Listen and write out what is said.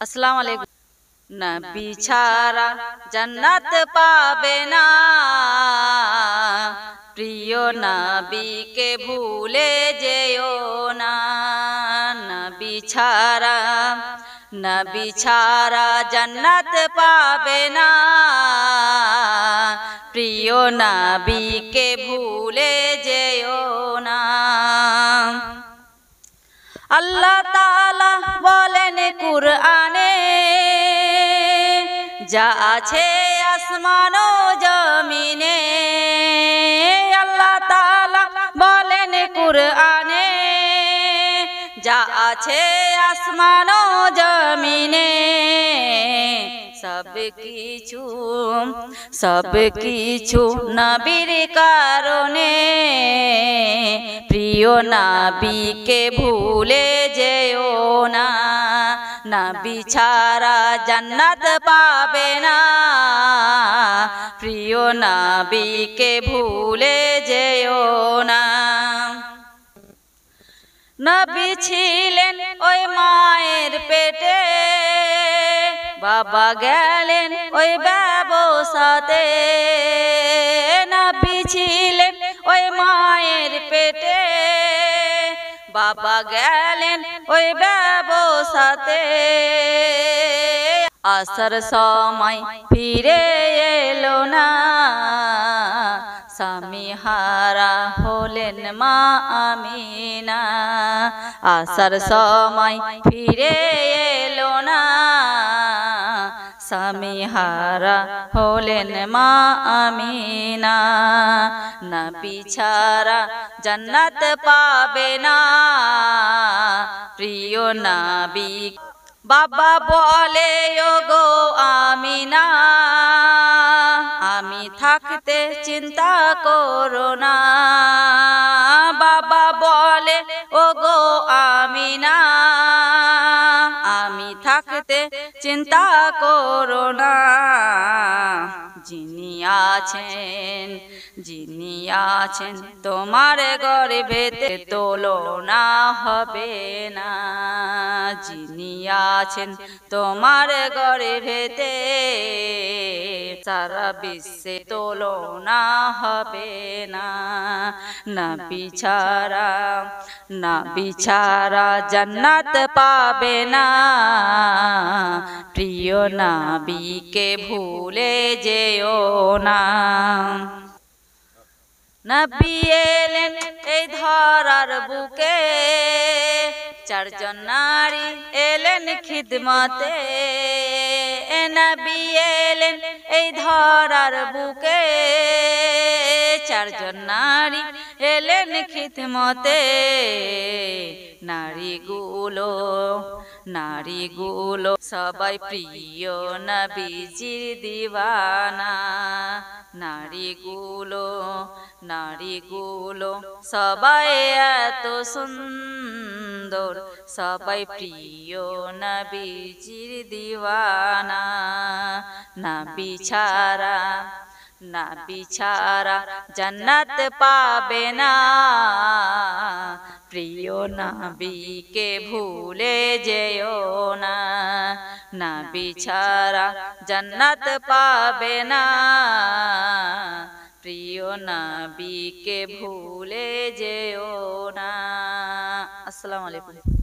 अस्सलाम वालेकुम। नबी ছাড়া জান্নাত পাবে না, প্রিয় নবীকে ভুলে যেও না। নবী ছাড়া জান্নাত পাবে না, প্রিয় নবীকে ভুলে যেও না। আল্লাহ তাআলা বলেন কুরআনে, যা আছে আসমান ও জমিনে। আল্লাহ তাআলা বলেন কুরআনে, যা আছে আসমান ও জমিনে। সব কিছু নবীর কারণে, প্রিয় নবীকে ভুলে যেও না। নবী ছাড়া জান্নাত পাবে না, প্রিয় নবীকে ভুলে যেও না। নবী ছিলেন ওই মায়ের পেটে, বাবা গেলেন ওই ব্যবসাতে। নবী ছিলেন ওই মায়ের পেটে, বাবা গেলেন ওই ব্যবসাতে। আসার সময় ফিরে এলো না, স্বামী হারা হলেন মা আমিনা। আসার সময় ফিরে এলো না, স্বামী হারা হলেন মা আমিনা। নবী ছাড়া জান্নাত পাবে না, প্রিয় নবী। বাবা বলে ওগো আমিনা, আমি থাকতে চিন্তা করো না। বাবা বলে ওগো আমিনা, আমি থাকতে চিন্তা করো না। যিনি আছেন তোমার গর্ভেতে, তুলনা হবে না। যিনি আছেন তোমার গর্ভেতে, সারা বিশ্বে তুলনা হবে না। নবী ছাড়া জান্নাত পাবে না, প্রিয় নবীকে ভুলে যেও না। নবী এলেন এই ধরার বুকে, চারজন নারী এলেন খিদমতে। নবী এলেন এই ধরার বুকে, চারজন নারী এলেন খিদমতে। নারীগুলো সবাই প্রিয় নবীজির দিওয়ানা। নারীগুলো সবাই এত সুন্দর, সবাই প্রিয় নবীজির দিওয়ানা। নবী ছাড়া জান্নাত পাবে না, প্রিয় নবীকে ভুলে যেও না। নবী ছাড়া জান্নাত পাবে না, প্রিয় নবীকে ভুলে যেও না। আসসালামু আলাইকুম।